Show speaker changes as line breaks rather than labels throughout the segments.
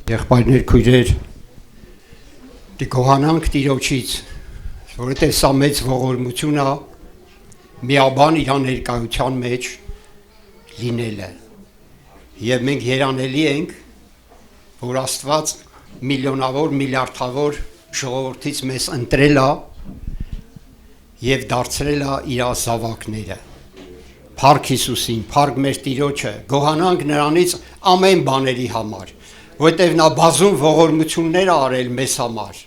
Եղբայրներ, քույրեր, գոհանանք Տիրոջից, որովհետև սա մեծ ողորմություն է, միաբան իր ներկայության մեջ լինելը։ Եվ մենք երանելի ենք, որ Աստված միլիոնավոր, միլիարդավոր ժողովրդից մեզ ընտրել է եւ դարձրել է իր զավակները։ Փառք Հիսուսին, փառք մեր Տիրոջը, գոհանանք նրանից ամեն բաների համար, որտեղ նա բազում ողորմություններ արել մեզ համար։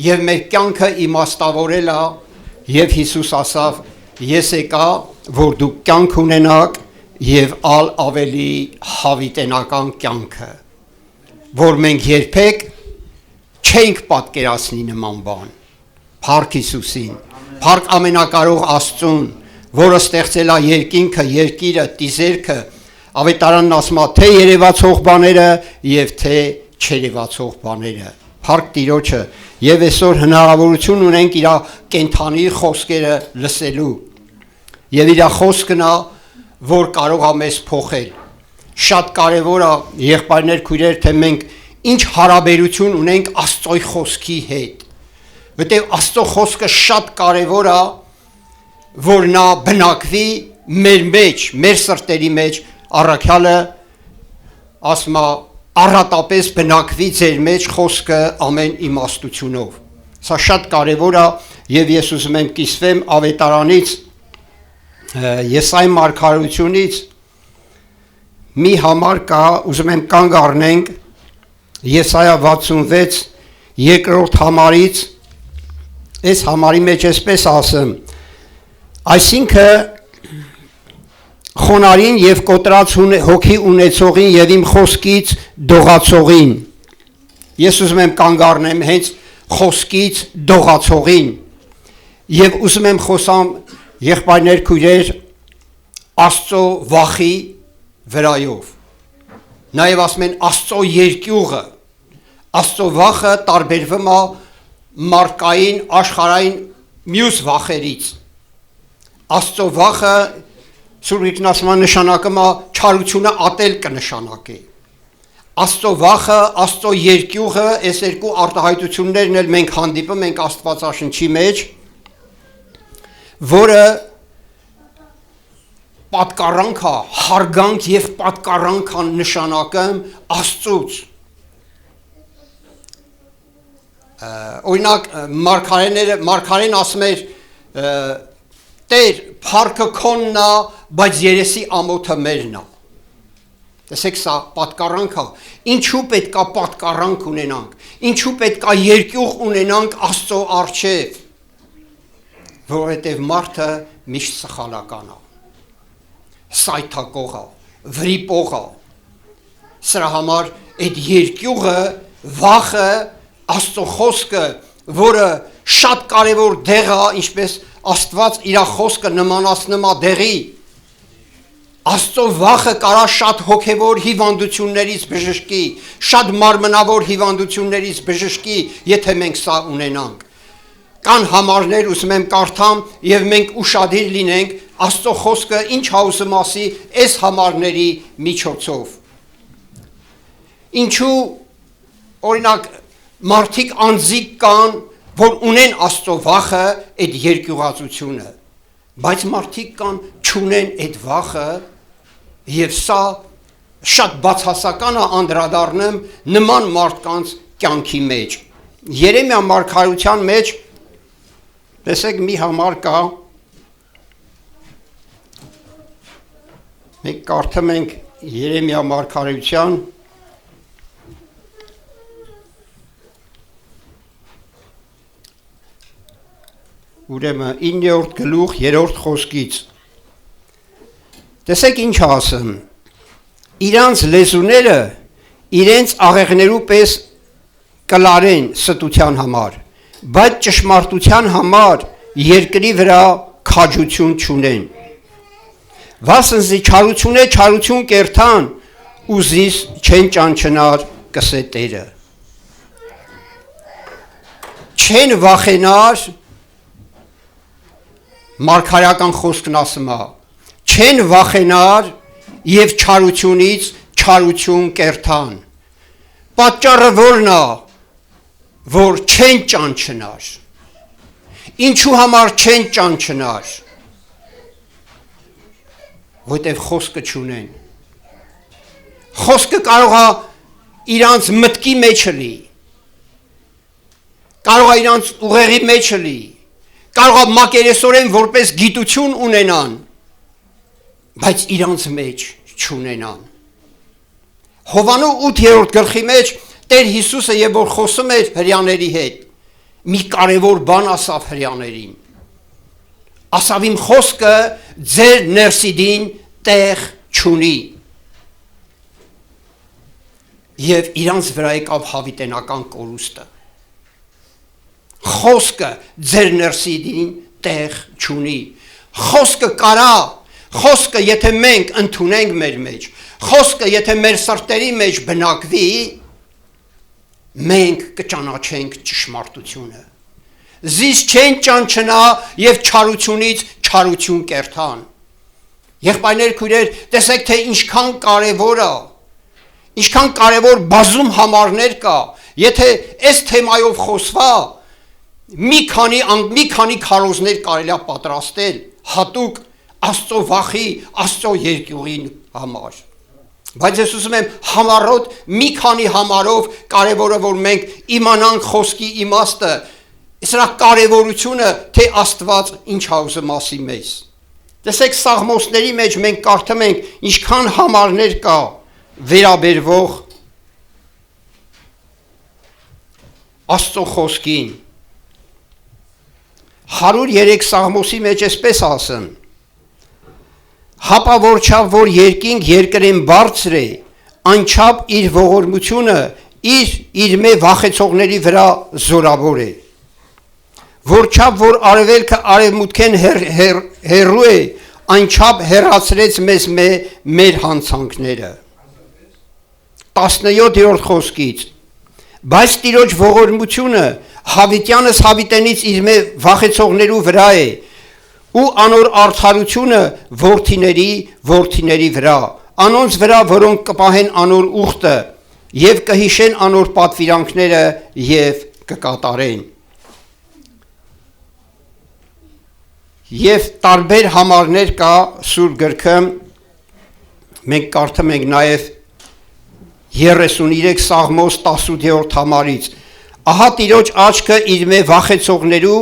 Եվ մեր կյանքը իմաստավորել է, եւ Հիսուս ասավ. ես եկա, որ դուք կյանք ունենաք եւ ավելի հավիտենական կյանքը, որ մենք երբեք չենք պատկերացնի նման բան։ Փառք Հիսուսին, փառք ամենակարող Աստծուն, որը ստեղծել է երկինքը, երկիրը, տիզերքը, ավետարանն ասում է թե երևացող բաները եւ թե չերևացող բաները։ Փառք Տիրոջը, եւ այսօր հնարավորություն ունենք իր կենթանի խոսքերը լսելու։ Եվ իր խոսքն է, որ կարող է մեզ փոխել։ Շատ կարևոր է, եղբայրներ, քույրեր, թե մենք ինչ հարաբերություն ունենք Աստծո խոսքի հետ։ Որտեղ Աստծո խոսքը շատ կարևոր է, որ նա բնակվի մեր մեջ, մեր սրտերի մեջ, առաքյալը ասում է առատապես բնակվի ձեր մեջ խոսքը ամեն իմաստությունով։ Սա շատ կարևոր է, եւ ես ուզում եմ կիսվեմ ավետարանից Եսայի մարգարեությունից մի համար կա, ուզում եմ կանգ առնենք Եսայա 66 երկրորդ համարից, այս համարի մեջ այսպես ասեմ, այսինքն խոնարհին եւ կոտրած հոգի ունեցողին եւ իմ խոսքից դողացողին։ Ես ուզում եմ կանգ առնեմ հենց խոսքից դողացողին եւ ուզում եմ խոսամ եղբայրներ, քույրեր, Աստծո վախի վրայով։ Նաեւ ասում են Աստծո երկյուղը, Աստծո վախը տարբերվում է մարդկային, աշխարհային մյուս վախերից։ Աստծո վախը Սուրբ Ինքնասման նշանակում է չարությունը ատել կնշանակի։ Աստծո վախը, Աստծո երկյուղը, այս երկու արտահայտություններն էլ մենք հանդիպում ենք Աստվածաշնչի մեջ, որը պատկառանք է, հարգանք եւ պատկառանք է նշանակում Աստծուց։ Օրինակ մարգարեն ասում էր Տեր, փառքը քոնն է, բայց երեսի ամոթը մերն է։ Տեսեք, սա պատկառանք է։ Ինչու պետք է պատկառանք ունենանք։ Ինչու պետք է երկյուղ ունենանք Աստծո առջև։ Որովհետև մարդը միշտ սխալական է։ Սայթակող է, վրիպող է։ Սրա համար այդ երկյուղը, վախը, Աստծո խոսքը, որը շատ կարևոր դեղ է, ինչպես Աստված իր խոսքը նմանացնում է դեղի։ Աստծո վախը կարա շատ հոգևոր հիվանդություններից բժշկի, շատ մարմնավոր հիվանդություններից բժշկի, եթե մենք սա ունենանք։ Կան համարներ, ուզում եմ կարդամ, եւ մենք ուշադիր լինենք Աստծո խոսքը ինչ հաուսում ասի այս համարների միջոցով։ Ինչու օրինակ մարդիկ անձիկ կան, որ ունեն Աստծո վախը, այդ երկյուղածությունը, բայց մարդիկ կան չունեն այդ վախը, եւ սա շատ բացասական է անդրադառնում նման մարդկանց կյանքի մեջ։ Երեմիա մարգարեության մեջ տեսեք մի համար կա, մենք կարդում ենք Երեմիա մարգարեության 9-րդ գլուխ 3-րդ խոսքից։ Տեսեք ինչ ասում։ Իրանց լեզուները իրենց աղեղներու պես կլարեն ստության համար, բայց ճշմարտության համար երկրի վրա քաջություն չունեն։ Վասնզի չարություն կերթան, ուզիս չեն ճանչնար կսետերը։ Չեն վախենար, մարգարեական խոսքն ասում է, չեն վախենար եւ չարությունից չարություն կերթան, Պատճառը որն է, որ չեն ճանչնար։ Ինչու համար չեն ճանչնար։ Որտև խոսքը չունեն։ Խոսքը կարող է իրանց մտքի մեջը լի, կարող է իրանց ուղեղի մեջը լի, կարող է մակերեսորեն որպես գիտություն ունենան, բայց իրանց մեջ չունենան։ Հովանու 8-րդ գլխի մեջ Տեր Հիսուսը եւ որ խոսում էր հրյաների հետ, մի կարևոր բան ասավ հրյաներին։ Ասավ իմ խոսքը ձեր ներսիդին տեղ չունի։ Եվ իրանց վրա եկավ հավիտենական կորուստը։ Խոսքը ձեր ներսիդին տեղ չունի։ Խոսքը կարա, խոսքը եթե մենք ընդունենք մեր մեջ, խոսքը եթե մեր սրտերի մեջ բնակվի, մենք կճանաչենք ճշմարտությունը։ Զիս չեն ճանչնա եւ չարությունից չարություն կերթան։ Եղբայրներ, քույրեր, տեսեք թե ինչքան կարևոր է, ինչքան կարևոր բազում համարներ կա, եթե այս թեմայով խոսվա, մի քանի քարոզներ կարելի է պատրաստել հատուկ Աստծո վախի, Աստծո երկյուղի համար։ Բայց ես ուզում եմ համառոտ մի քանի համարով կարևորը որ մենք իմանանք խոսքի իմաստը, սրա կարևորությունը, թե Աստված ինչ է ուզում ասի մեզ։ Տեսեք Սաղմոսների մեջ մենք կարդում ենք ինչքան համարներ կա վերաբերվող Աստծո խոսքին։ 103 Սաղմոսի մեջ էսպես ասում. Հապա որչավ որ երկինք երկրեն բարձր է, անչափ իր ողորմությունը իր մե վախեցողների վրա զորավոր է։ Որչափ որ արևելքը արևմուտքեն հեռու է, անչափ հեռացրեց մեզ մեր հանցանքները։ 17-րդ խոսքից. Բայց Տիրոջ ողորմությունը հավիտյանս հավիտենից իր մե վախեցողներու վրա է, ու անոր արդարությունը որդիների վրա, անոնց վրա, որոնք կպահեն անոր ուխտը, եւ կհիշեն անոր պատվիրանքները եւ կկատարեն։ Եվ տարբեր համարներ կա Սուրբ գրքում, մենք կարդում ենք նաեւ 33 Սաղմոս 18-րդ համարից, ահա Տիրոջ աչքը իր մե վախեցողներու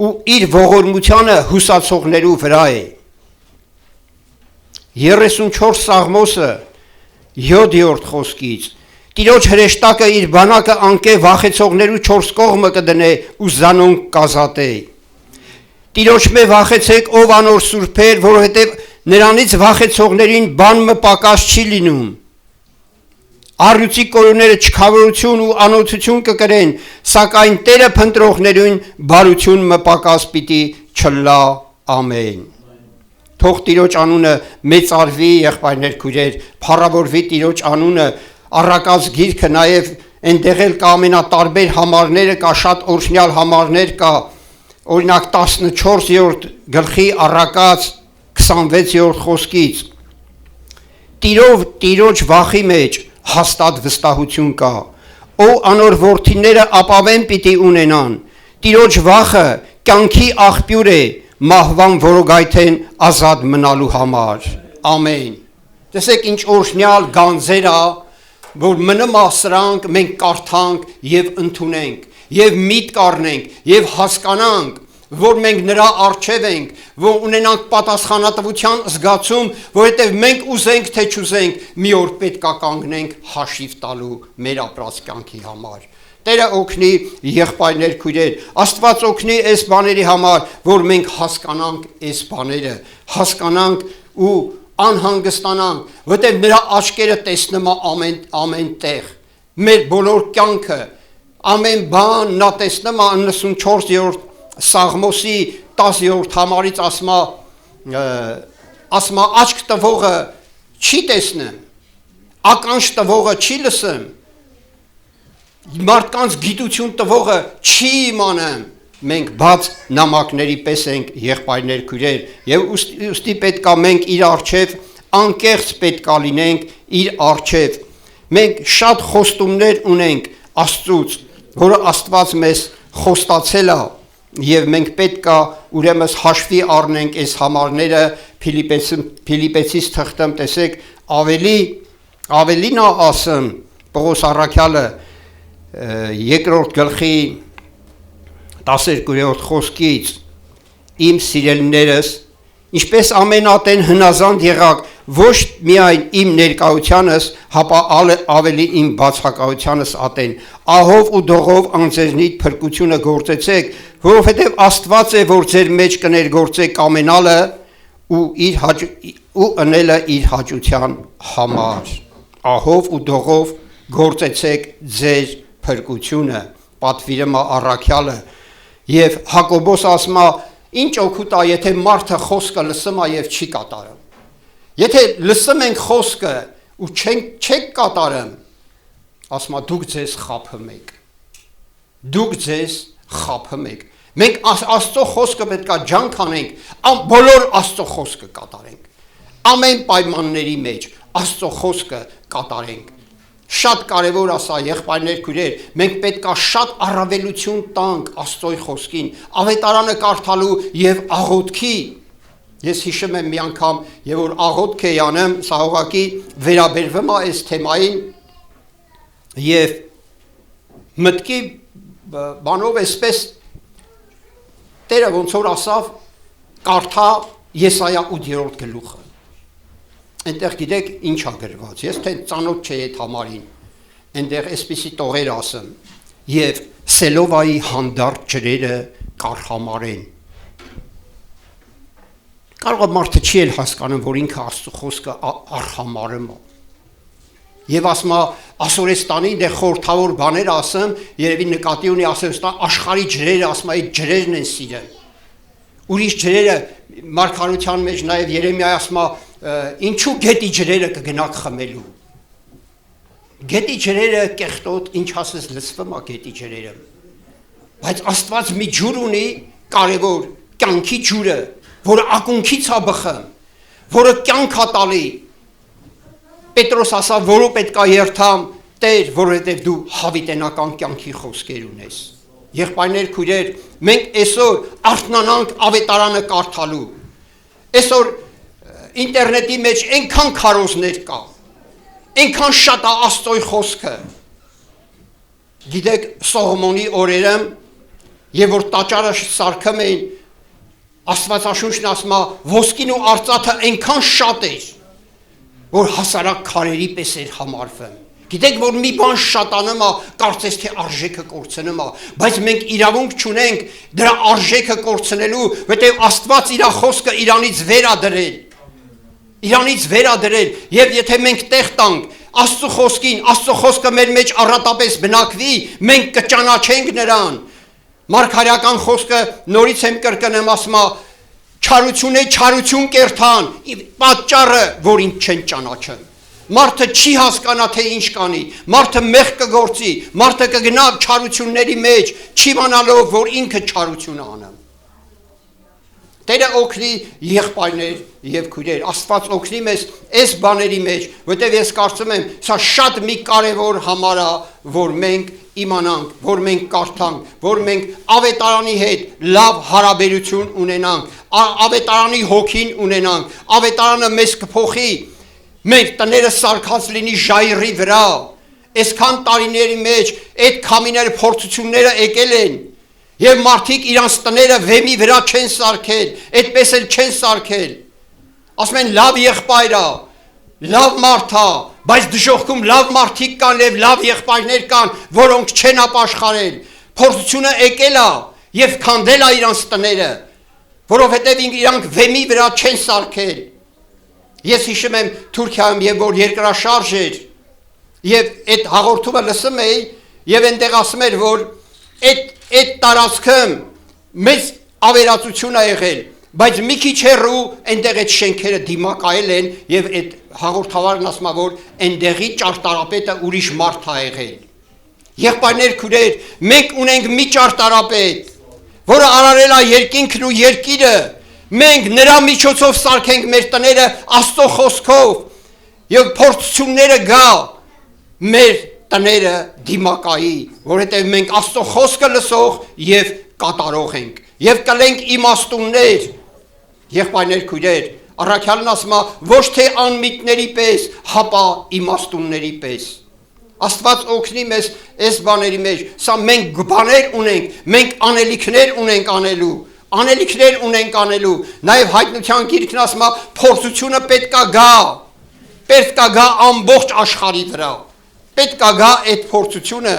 ու իր ողորմությանը հուսացողներու վրա է։ 34 Սաղմոսը 7-րդ խոսքից, Տիրոջ հրեշտակը իր բանակը անկե վախեցողներու 4 կողմը կդնե ու զանոնք կազատե։ Տիրոջ մե վախեցեք ով անոր սուրբեր, որովհետև նրանից վախեցողներին բան մը պակաս չի լինում։ Առյուծի կորուները չքավորություն ու անօթություն կկրեն, սակայն Տերը փնտրողներուն բարություն մը պակաս պիտի չլա, ամեն։ Թող Տիրոջ անունը մեծարվի, եղբայրներ քույրեր, փառավորվի Տիրոջ անունը, առակած գիրքը նաև այնտեղ էլ կա ամենատարբեր համարները, կա շատ օրհնյալ համարներ կա, օրինակ 14-րդ գլխի առակած 26-րդ խոսքից։ Տիրոջ վախի մեջ հաստատ վստահություն կա, ով անոր որդիները ապավեն պիտի ունենան, Տիրոջ վախը կյանքի աղբյուր է, մահվան որոգայթեն ազատ մնալու համար, ամեն։ Տեսեք ինչ օրհնյալ գանձեր է, որ մնում է սրանք մենք կարդանք եւ ընդունենք, եւ միտք առնենք, եւ հասկանանք, որ մենք նրա առջև ենք, որ ունենանք պատասխանատվության զգացում, որովհետև մենք ուզենք թե չուզենք, մի օր պետք է կանգնենք հաշիվ տալու մեր ապրած կյանքի համար։ Տերը օգնի, եղբայրներ քույրեր, Աստված օգնի այս բաների համար, որ մենք հասկանանք այս բաները, հասկանանք ու անհանգստանանք, որովհետև նրա աչքերը տեսնում է ամեն տեղ, մեր բոլոր կյանքը, ամեն բան նա տեսնում է 94-րդ Սաղմոսի 10-րդ համարից ասма աչք տվողը չի տեսնում, ականջ տվողը չի լսում, մարդկանց գիտություն տվողը չի իմանում, մենք բաց նամակների պես ենք եղբայրներ քույրեր, եւ ուստի պետք է մենք իր առջև անկեղծ պետք է լինենք իր առջև, Մենք շատ խոստումներ ունենք Աստծուց, որը Աստված մեզ խոստացել է, եւ մենք պետք է ուրեմն հաշվի առնենք այս համարները Փիլիպեցիս թղթում տեսեք ավելին է ասում Պողոս առաքյալը երկրորդ գլխի 12-րդ խոսքից իմ սիրելիներս ինչպես ամեն ատեն հնազանդ եղաք ոչ միայն իմ ներկայությանս հապա ավելի իմ բացակայությանս ատեն ահով ու դողով անձերնիդ փրկությունը գործեցեք որովհետև Աստված է որ ձեր մեջ կներգործեք ամենալը ու ընելը իր հաճության համար ահով ու դողով գործեցեք ձեր փրկությունը պատվիրում է առաքյալը եւ Հակոբոս ասում է ինչ օգուտ է եթե մարդը խոսքը լսում է եւ չի կատարում եթե լսում ենք խոսքը ու չեք կատարում ասում է դուք ձեզ խաբում եք մենք Աստծո խոսքը պետք է ջանք անենք բոլոր Աստծո խոսքը կատարենք ամեն պայմանների մեջ Աստծո խոսքը կատարենք շատ կարևոր ասա եղբայրներ քույրեր մենք պետք է շատ առավելություն տանք Աստծո խոսքին ավետարանը կարդալու եւ աղոթքի ես հիշում եմ մի անգամ եւ որ աղոթք էի անում սա ուղղակի վերաբերվում է այս թեմային եւ մտքի բանով էսպես Տերը ոնց որ ասավ կարդա Եսայա 8-րդ գլուխը Այնտեղ գիտեք ինչ է գրված ես թե ծանոթ չէ այդ համարին այնտեղ այսպիսի տողեր ասեմ եւ Սելովայի հանդարտ ջրերը կարհամարեն կարող է մարդը չի էլ հասկանում որ ինքը Աստծո խոսքը արհամարում է եւ ասում է Ասորեստանի դե խորթավոր բաներ ասեմ երևի նկատի ունի Ասորեստան աշխարհի ջրերը ասում է այդ ջրերն են սիրել ուրիշ ջրերը մարգարության մեջ նաեւ Երեմիա ասում է ինչու գետի ջրերը կգնաք խմելու գետի ջրերը կեղտոտ ինչ ասես լսվում է գետի ջրերը բայց Աստված մի ջուր ունի կարևոր կյանքի ջուրը որը ակունքից է բխում որը կյանք է տալի Պետրոս ասավ որը պետք է երթամ Տեր որովհետև դու հավիտենական կյանքի խոսքեր ունես եղբայրներ քույրեր մենք այսօր արթնանանք ավետարանը կարդալու այսօր ինտերնետի մեջ այնքան քարոզներ կա այնքան շատ է Աստծո խոսքը գիտեք Սողոմոնի օրերում եւ որ տաճարը սարքում էին Աստվածաշունչն ասում է ոսկին ու արծաթը այնքան շատ էր որ հասարակ քարերի պես էր համարվում գիտեք որ մի բան շատանում է կարծես թե արժեքը կորցնում է բայց մենք իրավունք չունենք դրա արժեքը կորցնելու որտեղ Աստված իր խոսքը իրանից վերադրել եւ եթե մենք տեղ տանք Աստծո խոսքին Աստծո խոսքը մեր մեջ առատապես բնակվի մենք կճանաչենք նրան Մարգարեական խոսքը նորից եմ կրկնեմ ասում է չարություն կերթան պատճառը որ ինչ չեն ճանաչում մարդը չի հասկանա թե ինչ կանի մարդը մեղք կգործի մարդը կգնա չարությունների մեջ չի իմանալով որ ինքը չարություն է անում Տերը օգնի եղբայրներ եւ քույրեր Աստված օգնի մեզ այս բաների մեջ որտեղ ես կարծում եմ սա շատ մի կարևոր համար է որ մենք իմանանք որ մենք կարդանք որ մենք ավետարանի հետ լավ հարաբերություն ունենանք ավետարանի հոգին ունենանք ավետարանը մեզ կփոխի մեր տները սարքած լինի ժայռի վրա այսքան տարիների մեջ այդ քամիները փորձությունները եկել են Եվ մարդիկ իրանց տները վեմի վրա չեն սարքել, այդպես էլ չեն սարքել։ Ասում են լավ եղբայր է, լավ մարդ է, բայց դժոխքում լավ մարդիկ կան եւ լավ եղբայրներ կան, որոնք չեն ապաշխարել։ Փորձությունը եկել է եւ քանդել է իրանց տները, որովհետեւ իրանք վեմի վրա չեն սարքել։ Ես հիշում եմ Թուրքիայում եւ որ երկրաշարժ էր եւ այդ հաղորդումը լսում էի եւ այնտեղ ասում էր որ այդ տարածքում մեծ ավերածություն է եղել, բայց մի քիչ հեռու այնտեղ այդ շենքերը դիմակայել են եւ այդ հաղորդավարն ասում է որ այնտեղի ճարտարապետը ուրիշ մարդ է եղել։ Եղբայրներ քույրեր, մենք ունենք մի ճարտարապետ, որը արարել է երկինքն ու երկիրը, մենք նրա միջոցով սարքենք մեր տները Աստծո խոսքով եւ փորձությունները գա մեր տները դիմակայի, որովհետև մենք Աստծո խոսքը լսող եւ կատարող ենք եւ կլենք իմաստուններ, եղբայրներ, քույրեր, առաքյալն ասում է ոչ թե անմիտների պես, հապա իմաստունների պես։ Աստված օգնի մեզ այս բաների մեջ, սա մենք բաներ ունենք, մենք անելիքներ ունենք անելու, նաև հայտնության գիրքն ասում է փորձությունը պետք է գա ամբողջ աշխարհի վրա, պետք է գա այդ փորձությունը,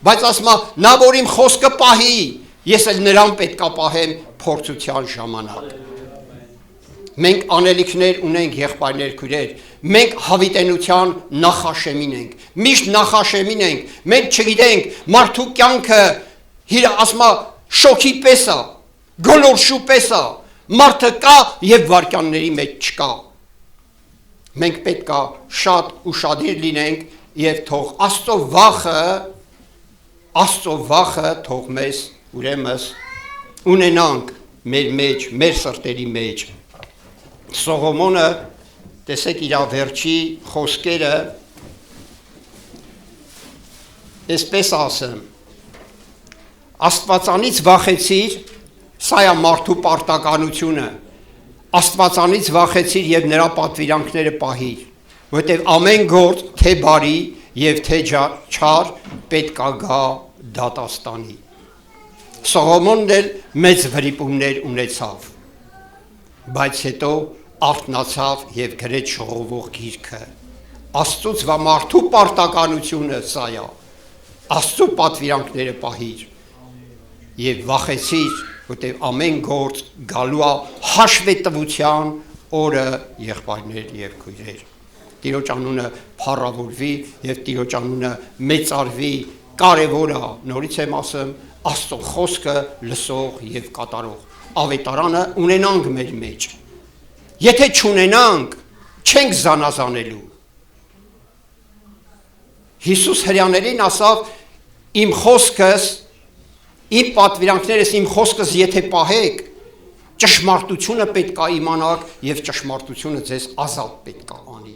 բայց ասում է նա որ իմ խոսքը պահի, ես էլ նրան պետք է պահեմ փորձության ժամանակ։ Մենք անելիքներ ունենք, եղբայրներ, քույրեր, մենք հավիտենության նախաշեմին ենք, միշտ նախաշեմին ենք, մենք չգիտենք, մարդու կյանքը ասում է շոքի պես է, գոլորշու պես է, մարդը կա եւ վարքյանների մեջ չկա։ Մենք պետք է շատ ուշադիր լինենք եւ թող Աստծո վախը թող մեզ ուրեմն ունենանք մեր մեջ, մեր սրտերի մեջ։ Սողոմոնը, տեսեք իր վերջի խոսքերը, այսպես ասեմ, Աստվածանից վախեցիր, սա է մարդու պարտականությունը, Աստվածանից վախեցիր եւ նրա պատվիրանքները պահիր, որտեղ ամեն գործ թե բարի եւ թե չար պետք է գա դատաստանի։ Սողոմոնն էլ մեծ վրիպումներ ունեցավ, բայց հետո արթնացավ եւ գրեց ժողովող գիրքը։ Աստծուց վա մարդու պարտականությունը սա է, Աստծո պատվիրանքները պահիր եւ վախեցիր, որտեղ ամեն գործ գալու է հաշվետվության օրը, եղբայրներ եւ քույրեր։ Տիրոջ անունը փառավորվի եւ Տիրոջ անունը մեծարվի, կարեւոր է, նորից եմ ասում, Աստծո խոսքը լսող եւ կատարող։ Ավետարանը ունենանք մեր մեջ։ Եթե չունենանք, չենք զանազանելու։ Հիսուս հրյաներին ասավ, իմ խոսքս, իմ պատվիրանքներս, իմ խոսքս եթե պահեք, ճշմարտությունը պետք է իմանաք եւ ճշմարտությունը ձեզ ազատ պետք է անի։